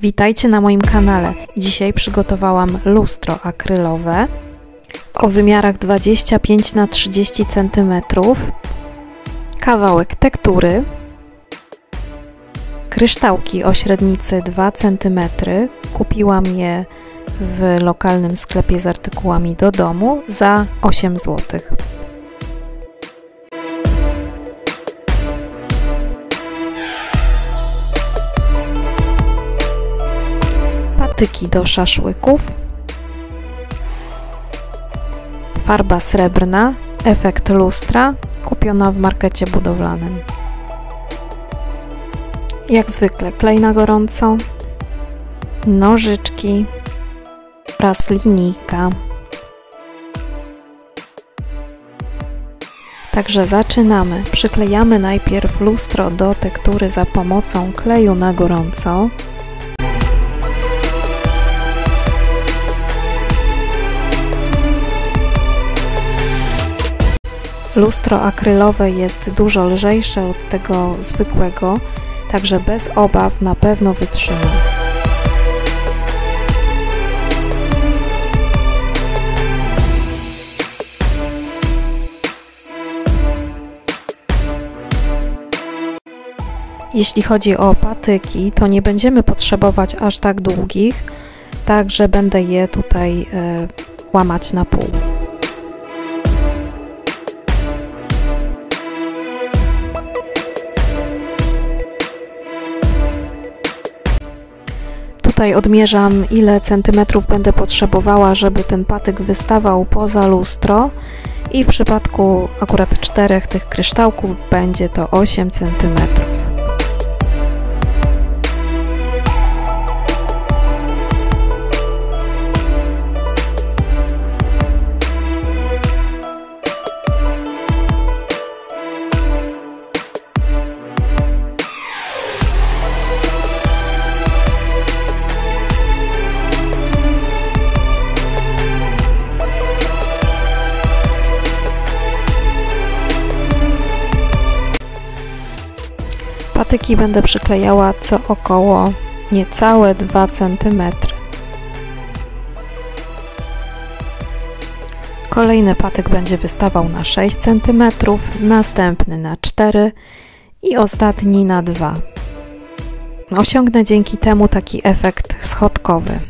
Witajcie na moim kanale. Dzisiaj przygotowałam lustro akrylowe o wymiarach 25 na 30 cm, kawałek tektury, kryształki o średnicy 2 cm. Kupiłam je w lokalnym sklepie z artykułami do domu za 8 zł. Patyki do szaszłyków, farba srebrna, efekt lustra, kupiona w markecie budowlanym. Jak zwykle klej na gorąco, nożyczki oraz linijka. Także zaczynamy. Przyklejamy najpierw lustro do tektury za pomocą kleju na gorąco. Lustro akrylowe jest dużo lżejsze od tego zwykłego, także bez obaw na pewno wytrzyma. Jeśli chodzi o patyki, to nie będziemy potrzebować aż tak długich, także będę je tutaj łamać na pół. Tutaj odmierzam, ile centymetrów będę potrzebowała, żeby ten patyk wystawał poza lustro, i w przypadku akurat 4 tych kryształków będzie to 8 centymetrów. Patyki będę przyklejała co około niecałe 2 cm. Kolejny patyk będzie wystawał na 6 cm, następny na 4 i ostatni na 2. Osiągnę dzięki temu taki efekt schodkowy.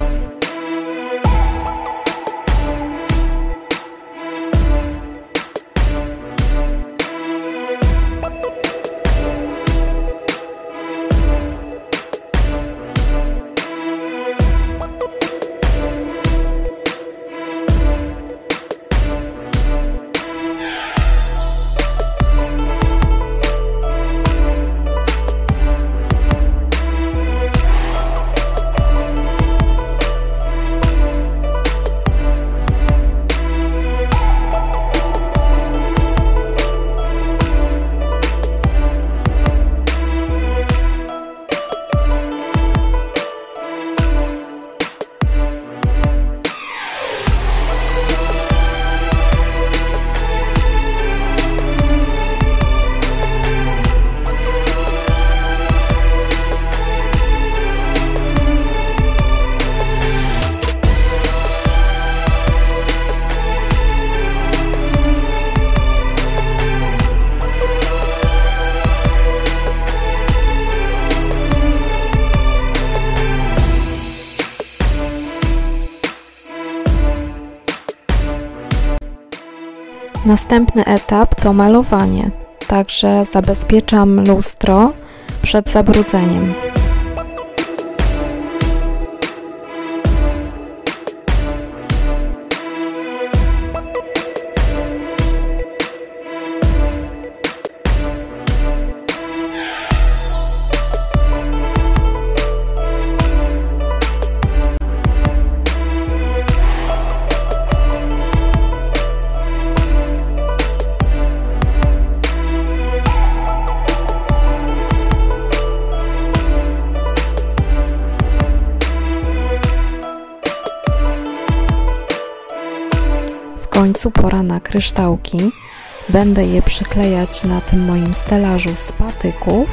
Następny etap to malowanie, także zabezpieczam lustro przed zabrudzeniem. końcu pora na kryształki. Będę je przyklejać na tym moim stelażu z patyków.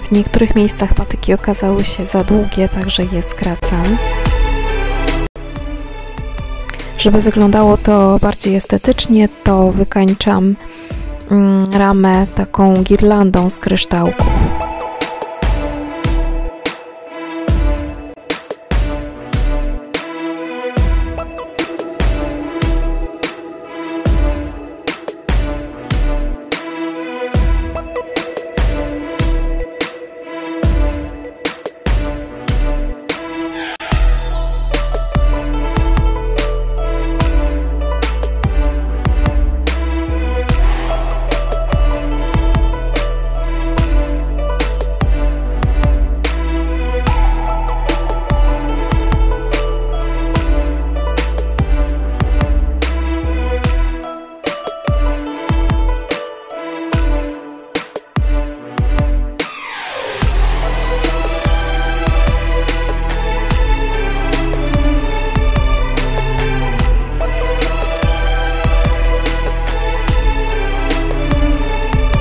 W niektórych miejscach patyki okazały się za długie, także je skracam. Żeby wyglądało to bardziej estetycznie, to wykańczam ramę taką girlandą z kryształków.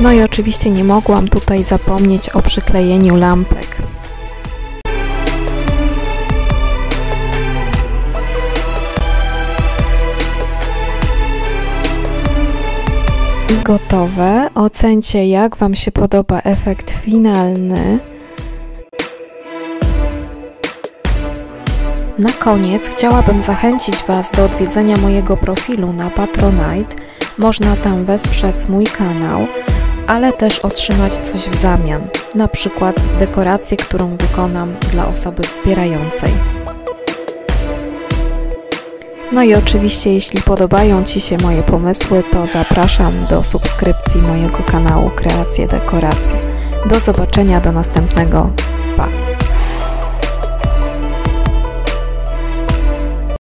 No i oczywiście nie mogłam tutaj zapomnieć o przyklejeniu lampek. I gotowe. Ocencie, jak Wam się podoba efekt finalny. Na koniec chciałabym zachęcić Was do odwiedzenia mojego profilu na Patronite. Można tam wesprzeć mój kanał, ale też otrzymać coś w zamian, na przykład dekorację, którą wykonam dla osoby wspierającej. No i oczywiście, jeśli podobają Ci się moje pomysły, to zapraszam do subskrypcji mojego kanału Kreacje Dekoracje. Do zobaczenia, do następnego. Pa!